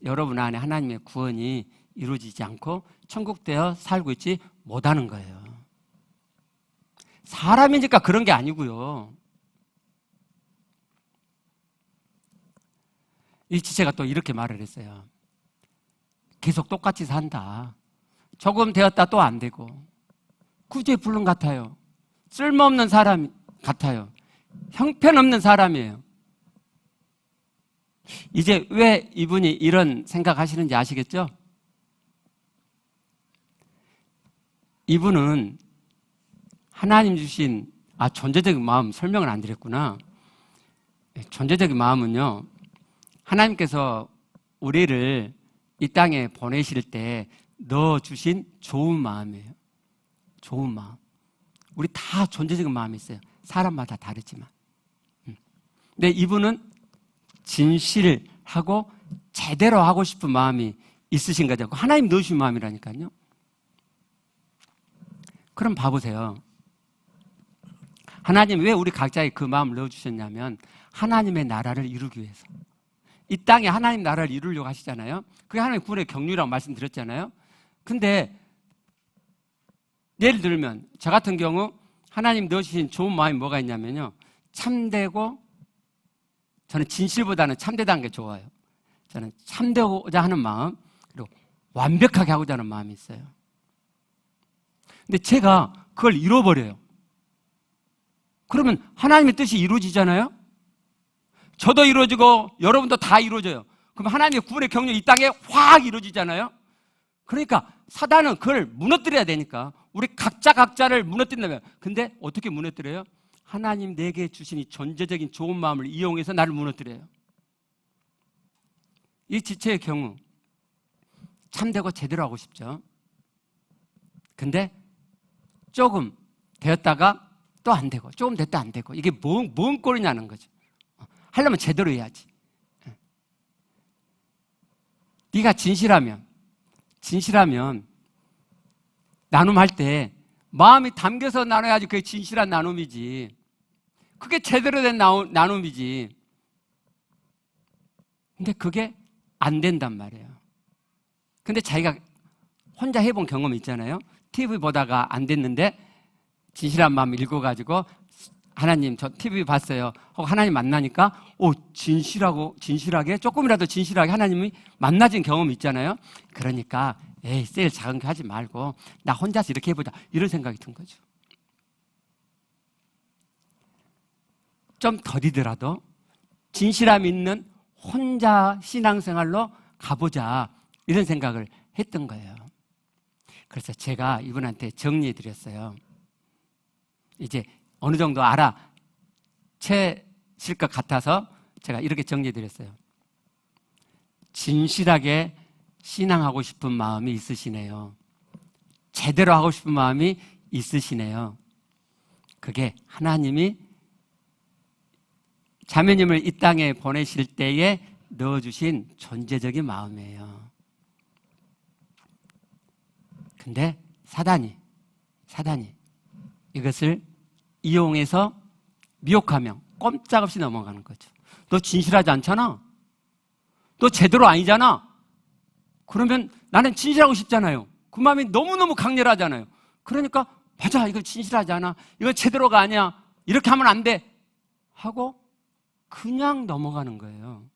Speaker 1: 여러분 안에 하나님의 구원이 이루어지지 않고 천국되어 살고 있지 못하는 거예요. 사람이니까 그런 게 아니고요. 이 지체가 또 이렇게 말을 했어요. 계속 똑같이 산다. 조금 되었다 또 안 되고, 구제불능 같아요. 쓸모없는 사람 같아요. 형편없는 사람이에요. 이제 왜 이분이 이런 생각하시는지 아시겠죠? 이분은 하나님 주신 존재적인 마음 설명을 안 드렸구나. 존재적인 마음은요, 하나님께서 우리를 이 땅에 보내실 때 넣어주신 좋은 마음이에요. 좋은 마음. 우리 다 존재적인 마음이 있어요. 사람마다 다르지만. 근데 이분은 진실하고 제대로 하고 싶은 마음이 있으신 거죠. 하나님 넣으신 마음이라니까요. 그럼 봐보세요. 하나님 왜 우리 각자에 그 마음을 넣어주셨냐면 하나님의 나라를 이루기 위해서. 이 땅에 하나님 나라를 이루려고 하시잖아요. 그게 하나님 구원의 경륜이라고 말씀드렸잖아요. 근데 예를 들면 저 같은 경우 하나님 넣으신 좋은 마음이 뭐가 있냐면요, 참되고, 저는 진실보다는 참되다는 게 좋아요. 저는 참되고자 하는 마음, 그리고 완벽하게 하고자 하는 마음이 있어요. 근데 제가 그걸 잃어버려요. 그러면 하나님의 뜻이 이루어지잖아요. 저도 이루어지고 여러분도 다 이루어져요. 그럼 하나님의 구원의 경륜 이 땅에 확 이루어지잖아요. 그러니까 사단은 그걸 무너뜨려야 되니까 우리 각자를 무너뜨린다면, 근데 어떻게 무너뜨려요? 하나님 내게 주신 이 존재적인 좋은 마음을 이용해서 나를 무너뜨려요. 이 지체의 경우 참되고 제대로 하고 싶죠. 근데 조금 되었다가 또 안 되고, 조금 됐다 안 되고, 이게 뭔 꼴이냐는 거죠. 하려면 제대로 해야지. 네가 진실하면 나눔할 때 마음이 담겨서 나눠야지 그게 진실한 나눔이지. 그게 제대로 된 나눔이지. 근데 그게 안 된단 말이에요. 근데 자기가 혼자 해본 경험이 있잖아요. TV 보다가 안 됐는데 진실한 마음 읽어가지고 하나님 저 TV 봤어요 하고 하나님 만나니까 진실하게 조금이라도 진실하게 하나님이 만나진 경험이 있잖아요. 그러니까 세일 작은 거 하지 말고 나 혼자서 이렇게 해보자, 이런 생각이 든 거죠. 좀 더디더라도 진실함 있는 혼자 신앙생활로 가보자, 이런 생각을 했던 거예요. 그래서 제가 이분한테 정리해 드렸어요. 이제 어느 정도 알아채실 것 같아서 제가 이렇게 정리해 드렸어요. 진실하게 신앙하고 싶은 마음이 있으시네요. 제대로 하고 싶은 마음이 있으시네요. 그게 하나님이 자매님을 이 땅에 보내실 때에 넣어주신 존재적인 마음이에요. 근데 사단이 이것을 이용해서 미혹하면 꼼짝없이 넘어가는 거죠. 너 진실하지 않잖아. 너 제대로 아니잖아. 그러면 나는 진실하고 싶잖아요. 그 마음이 너무너무 강렬하잖아요. 그러니까 맞아, 이거 진실하지 않아, 이거 제대로가 아니야, 이렇게 하면 안 돼 하고 그냥 넘어가는 거예요.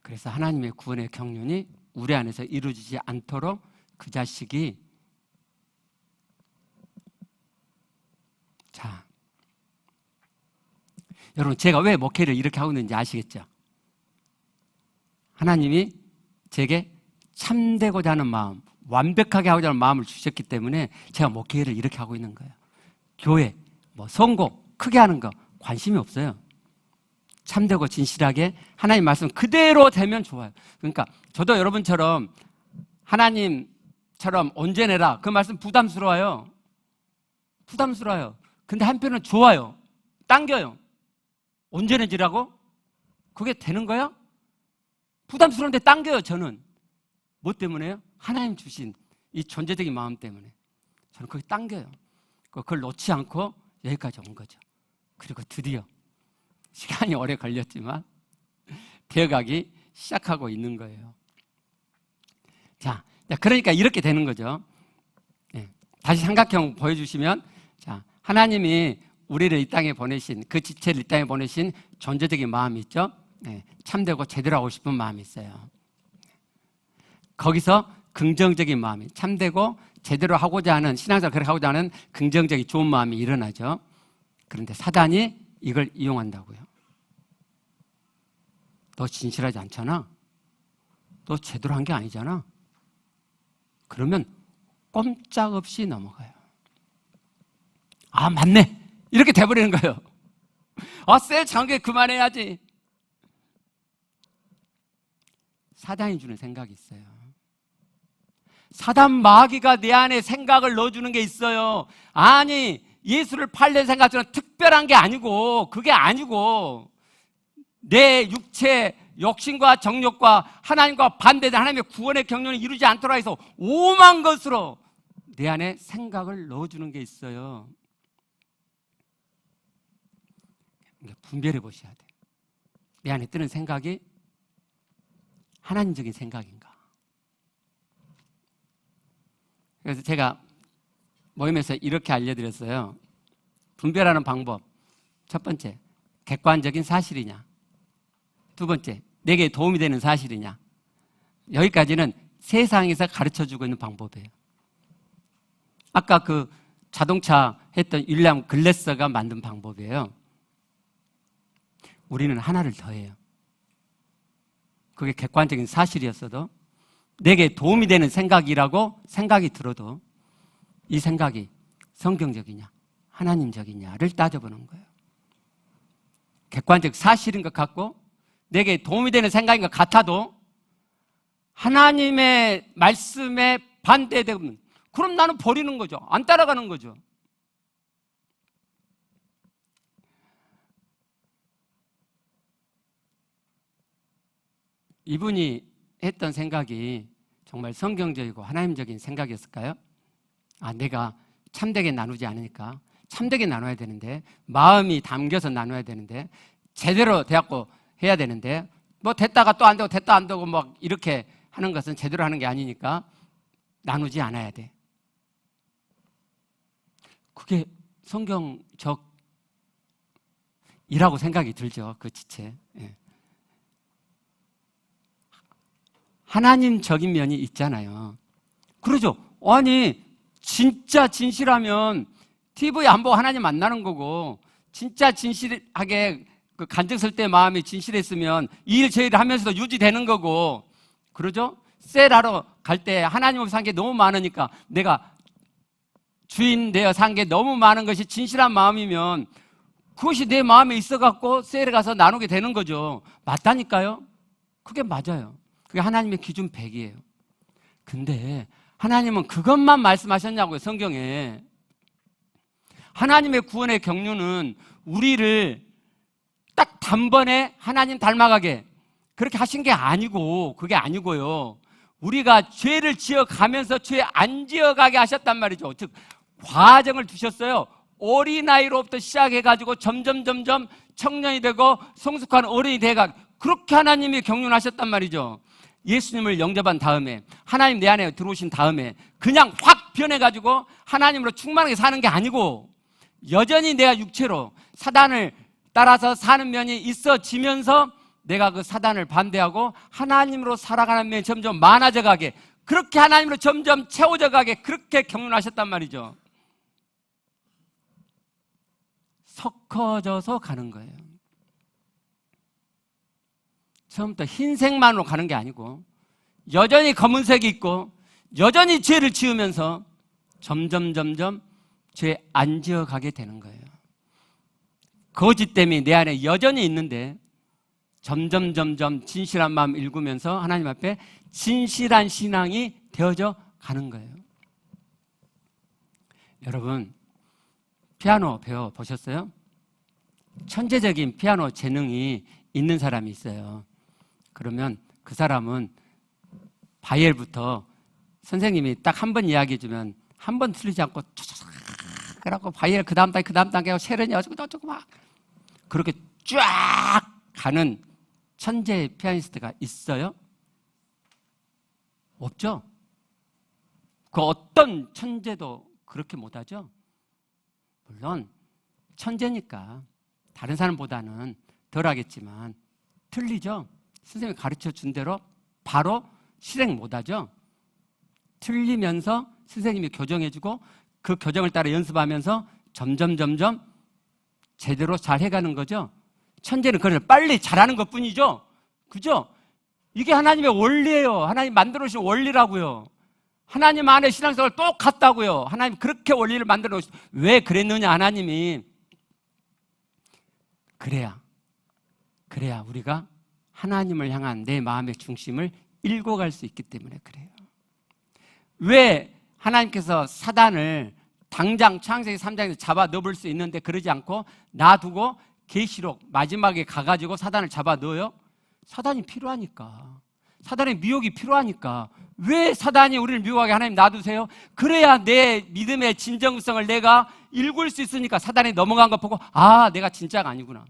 Speaker 1: 그래서 하나님의 구원의 경륜이 우리 안에서 이루어지지 않도록 그 자식이, 자, 여러분, 제가 왜 목회를 이렇게 하고 있는지 아시겠죠? 하나님이 제게 참되고자 하는 마음, 완벽하게 하고자 하는 마음을 주셨기 때문에 제가 목회를 이렇게 하고 있는 거예요. 교회, 선곡, 크게 하는 거 관심이 없어요. 참되고 진실하게 하나님 말씀 그대로 되면 좋아요. 그러니까 저도 여러분처럼 하나님처럼 온전해라, 그 말씀 부담스러워요. 근데 한편은 좋아요. 당겨요. 온전해지라고? 그게 되는 거야? 부담스러운데 당겨요. 저는 뭐 때문에요? 하나님 주신 이 존재적인 마음 때문에 저는 그게 당겨요. 그걸 놓지 않고 여기까지 온 거죠. 그리고 드디어 시간이 오래 걸렸지만 되어가기 시작하고 있는 거예요. 자, 그러니까 이렇게 되는 거죠. 다시 삼각형 보여주시면, 자, 하나님이 우리를 이 땅에 보내신, 그 지체를 이 땅에 보내신 존재적인 마음이 있죠. 참되고 제대로 하고 싶은 마음이 있어요. 거기서 긍정적인 마음이, 참되고 제대로 하고자 하는, 신앙생활 그렇게 하고자 하는 긍정적인 좋은 마음이 일어나죠. 그런데 사단이 이걸 이용한다고요. 너 진실하지 않잖아. 너 제대로 한 게 아니잖아. 그러면 꼼짝없이 넘어가요. 아, 맞네, 이렇게 돼버리는 거예요. 셀 장교 그만해야지. 사단이 주는 생각이 있어요. 사단 마귀가 내 안에 생각을 넣어주는 게 있어요. 아니, 예수를 팔려는 생각처럼 특별한 게 아니고, 그게 아니고, 내 육체, 욕심과 정욕과 하나님과 반대된 하나님의 구원의 경륜을 이루지 않도록 해서 오만 것으로 내 안에 생각을 넣어주는 게 있어요. 분별해 보셔야 돼요. 내 안에 뜨는 생각이 하나님적인 생각인가? 그래서 제가 모임에서 이렇게 알려드렸어요. 분별하는 방법. 첫 번째, 객관적인 사실이냐. 두 번째, 내게 도움이 되는 사실이냐. 여기까지는 세상에서 가르쳐주고 있는 방법이에요. 아까 그 자동차 했던 윌리엄 글래서가 만든 방법이에요. 우리는 하나를 더해요. 그게 객관적인 사실이었어도, 내게 도움이 되는 생각이라고 생각이 들어도 이 생각이 성경적이냐 하나님적이냐를 따져보는 거예요. 객관적 사실인 것 같고 내게 도움이 되는 생각인 것 같아도 하나님의 말씀에 반대되면, 그럼 나는 버리는 거죠. 안 따라가는 거죠. 이분이 했던 생각이 정말 성경적이고 하나님적인 생각이었을까요? 내가 참되게 나누지 않으니까 참되게 나눠야 되는데, 마음이 담겨서 나눠야 되는데, 제대로 되었고 해야 되는데, 됐다가 또 안 되고 됐다 안 되고 이렇게 하는 것은 제대로 하는 게 아니니까 나누지 않아야 돼. 그게 성경적이라고 생각이 들죠. 그 지체. 하나님적인 면이 있잖아요. 그러죠. 아니, 진짜 진실하면 TV 안 보고 하나님 만나는 거고, 진짜 진실하게 그 간증설 때 마음이 진실했으면 이 일 저 일을 하면서도 유지되는 거고, 그러죠? 셀하러 갈 때 하나님 없이 산 게 너무 많으니까, 내가 주인 되어 산 게 너무 많은 것이 진실한 마음이면 그것이 내 마음에 있어갖고 셀에 가서 나누게 되는 거죠. 맞다니까요? 그게 맞아요. 그게 하나님의 기준 100이에요. 근데 하나님은 그것만 말씀하셨냐고요, 성경에. 하나님의 구원의 경륜은 우리를 딱 단번에 하나님 닮아가게 그렇게 하신 게 아니고, 그게 아니고요. 우리가 죄를 지어가면서 죄 안 지어가게 하셨단 말이죠. 즉, 과정을 두셨어요. 어린아이로부터 시작해가지고 점점 청년이 되고 성숙한 어른이 돼가, 그렇게 하나님이 경륜하셨단 말이죠. 예수님을 영접한 다음에, 하나님 내 안에 들어오신 다음에 그냥 확 변해가지고 하나님으로 충만하게 사는 게 아니고, 여전히 내가 육체로 사단을 따라서 사는 면이 있어지면서 내가 그 사단을 반대하고 하나님으로 살아가는 면이 점점 많아져 가게, 그렇게 하나님으로 점점 채워져 가게 그렇게 경륜하셨단 말이죠. 섞어져서 가는 거예요. 처음부터 흰색만으로 가는 게 아니고 여전히 검은색이 있고 여전히 죄를 지으면서 점점 죄 안 지어가게 되는 거예요. 거짓됨이 내 안에 여전히 있는데 점점 진실한 마음 읽으면서 하나님 앞에 진실한 신앙이 되어져 가는 거예요. 여러분, 피아노 배워보셨어요? 천재적인 피아노 재능이 있는 사람이 있어요. 그러면 그 사람은 바이엘부터 선생님이 딱 한 번 이야기해 주면 한 번 틀리지 않고 그래갖고 바이엘 그 다음 단계 하고 쉐른이 어쩌고 막 그렇게 쫙 가는 천재 피아니스트가 있어요? 없죠? 그 어떤 천재도 그렇게 못하죠? 물론 천재니까 다른 사람보다는 덜 하겠지만 틀리죠? 선생님이 가르쳐 준 대로 바로 실행 못하죠? 틀리면서 선생님이 교정해주고 그 교정을 따라 연습하면서 점점 제대로 잘 해가는 거죠? 천재는 그걸 빨리 잘하는 것 뿐이죠? 그죠? 이게 하나님의 원리예요. 하나님 만들어 놓으신 원리라고요. 하나님 안에 신앙생활 똑같다고요. 하나님 그렇게 원리를 만들어 놓으신, 왜 그랬느냐, 하나님이. 그래야 우리가 하나님을 향한 내 마음의 중심을 읽어갈 수 있기 때문에 그래요. 왜 하나님께서 사단을 당장 창세기 3장에서 잡아 넣을 수 있는데 그러지 않고 놔두고 계시록 마지막에 가가지고 사단을 잡아 넣어요? 사단이 필요하니까. 사단의 미혹이 필요하니까. 왜 사단이 우리를 미혹하게 하나님 놔두세요? 그래야 내 믿음의 진정성을 내가 읽을 수 있으니까. 사단이 넘어간 거 보고 아, 내가 진짜가 아니구나.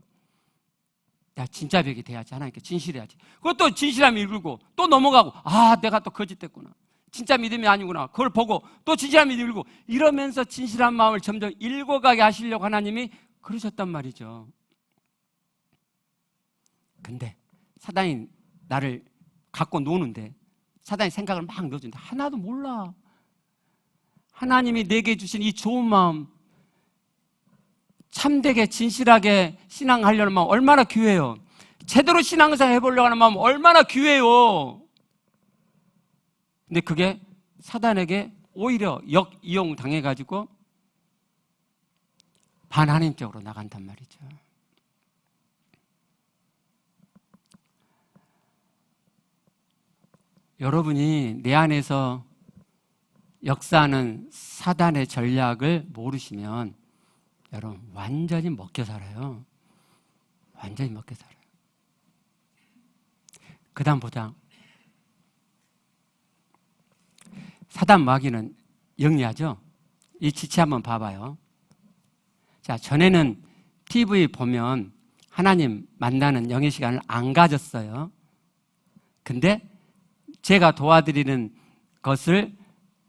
Speaker 1: 내가 진짜 벽이 돼야지. 하나님께 진실해야지. 그것도 진실함이 읽고 또 넘어가고 아, 내가 또 거짓됐구나. 진짜 믿음이 아니구나. 그걸 보고 또 진실한 믿음을 읽고 이러면서 진실한 마음을 점점 읽어가게 하시려고 하나님이 그러셨단 말이죠. 근데 사단이 나를 갖고 노는데 사단이 생각을 막 넣어주는데 하나도 몰라. 하나님이 내게 주신 이 좋은 마음, 참되게 진실하게 신앙하려는 마음 얼마나 귀해요. 제대로 신앙생활 해보려고 하는 마음 얼마나 귀해요. 근데 그게 사단에게 오히려 역이용 당해가지고 반하나님적으로 나간단 말이죠. 여러분이 내 안에서 역사하는 사단의 전략을 모르시면 여러분 완전히 먹혀 살아요. 완전히 먹혀 살아요. 그 다음 보자. 사단 마귀는 영리하죠? 이 지체 한번 봐봐요. 자, 전에는 TV 보면 하나님 만나는 영의 시간을 안 가졌어요. 근데 제가 도와드리는 것을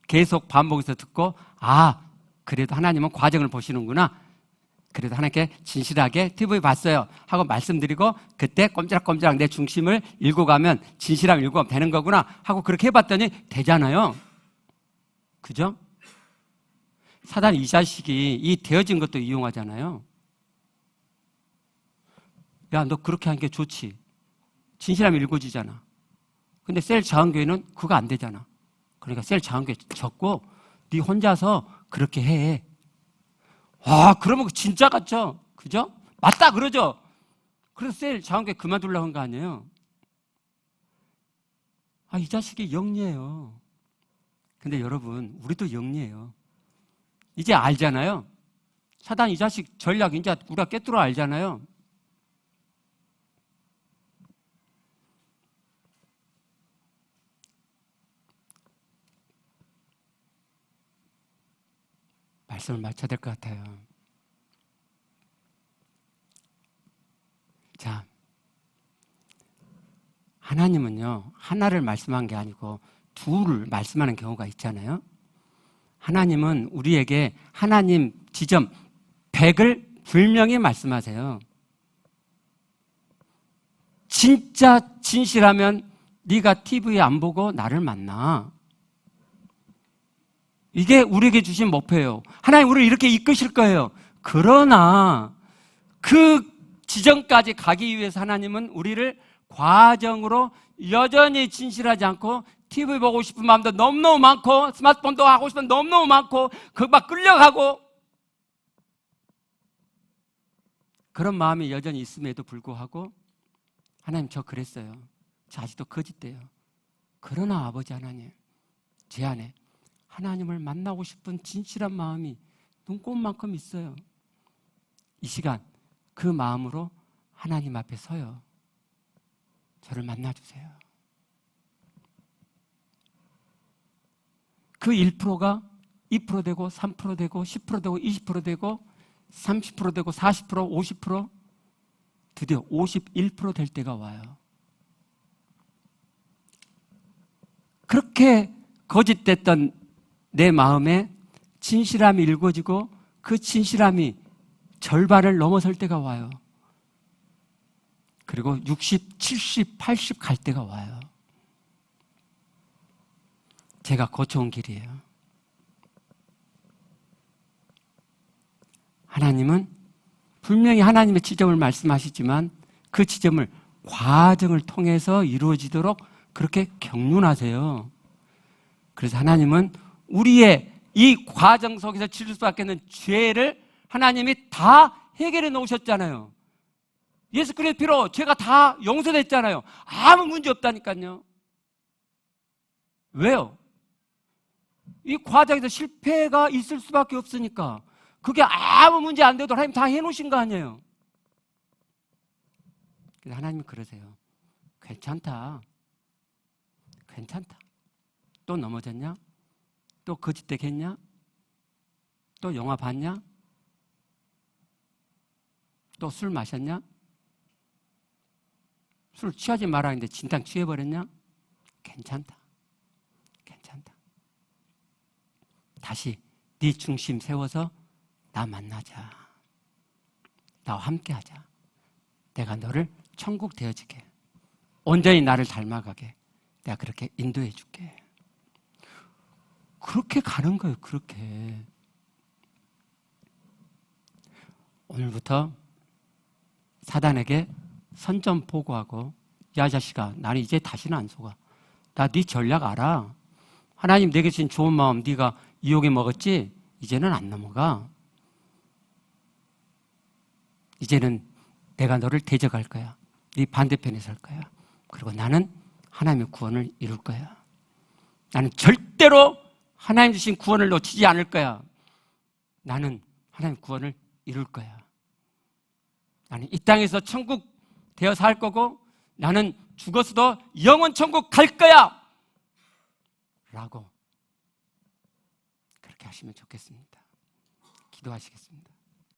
Speaker 1: 계속 반복해서 듣고 아, 그래도 하나님은 과정을 보시는구나. 그래도 하나님께 진실하게 TV 봤어요 하고 말씀드리고 그때 꼼지락꼼지락 내 중심을 읽어가면 진실함을 읽어가면 되는 거구나 하고 그렇게 해봤더니 되잖아요. 그죠? 사단이 이 자식이 이 되어진 것도 이용하잖아요. 야, 너 그렇게 하는 게 좋지. 진실함이 읽어지잖아. 근데 셀 자원교회는 그거 안 되잖아. 그러니까 셀 자원교회 적고 네 혼자서 그렇게 해. 와, 그러면 진짜 같죠? 그죠? 맞다 그러죠? 그래서 셀 자원교회 그만두려고 한 거 아니에요? 아, 이 자식이 영리해요. 근데 여러분, 우리도 영리해요. 이제 알잖아요. 사단 이 자식 전략 이제 우리가 꿰뚫어 알잖아요. 말씀을 맞춰야 될 것 같아요. 자, 하나님은요, 하나를 말씀한 게 아니고 둘을 말씀하는 경우가 있잖아요. 하나님은 우리에게 하나님 지점 100을 분명히 말씀하세요. 진짜 진실하면 네가 TV 안 보고 나를 만나. 이게 우리에게 주신 목표예요. 하나님 우리를 이렇게 이끄실 거예요. 그러나 그 지점까지 가기 위해서 하나님은 우리를 과정으로 여전히 진실하지 않고 TV 보고 싶은 마음도 너무너무 많고 스마트폰도 하고 싶은 너무너무 많고 막 끌려가고 그런 마음이 여전히 있음에도 불구하고 하나님 저 그랬어요. 저 아직도 거짓돼요. 그러나 아버지 하나님 제 안에 하나님을 만나고 싶은 진실한 마음이 눈꽃만큼 있어요. 이 시간 그 마음으로 하나님 앞에 서요. 저를 만나주세요. 그 1%가 2% 되고 3% 되고 10% 되고 20% 되고 30% 되고 40% 50% 드디어 51% 될 때가 와요. 그렇게 거짓됐던 내 마음에 진실함이 일궈지고 그 진실함이 절반을 넘어설 때가 와요. 그리고 60, 70, 80 갈 때가 와요. 제가 거쳐온 길이에요. 하나님은 분명히 하나님의 지점을 말씀하시지만 그 지점을 과정을 통해서 이루어지도록 그렇게 경륜하세요. 그래서 하나님은 우리의 이 과정 속에서 치를 수밖에 없는 죄를 하나님이 다 해결해 놓으셨잖아요. 예수 그리스도의 피로 죄가 다 용서됐잖아요. 아무 문제 없다니까요. 왜요? 이 과정에서 실패가 있을 수밖에 없으니까. 그게 아무 문제 안 돼도 하나님 다 해놓으신 거 아니에요. 그래서 하나님이 그러세요. 괜찮다. 괜찮다. 또 넘어졌냐? 또 거짓되게 했냐? 또 영화 봤냐? 또 술 마셨냐? 술 취하지 말라 했는데 진탕 취해버렸냐? 괜찮다. 괜찮다. 다시 네 중심 세워서 나 만나자. 나와 함께하자. 내가 너를 천국 되어지게 온전히 나를 닮아가게 내가 그렇게 인도해 줄게. 그렇게 가는 거예요. 그렇게. 오늘부터 사단에게 선전포고하고 야 자식아 나는 이제 다시는 안 속아. 나 네 전략 알아. 하나님 내게 주신 좋은 마음 네가 유혹에 먹었지? 이제는 안 넘어가. 이제는 내가 너를 대적할 거야. 네 반대편에 설 거야. 그리고 나는 하나님의 구원을 이룰 거야. 나는 절대로 하나님 주신 구원을 놓치지 않을 거야. 나는 하나님 구원을 이룰 거야. 나는 이 땅에서 천국 되어 살 거고 나는 죽어서도 영원 천국 갈 거야. 라고 그렇게 하시면 좋겠습니다. 기도하시겠습니다.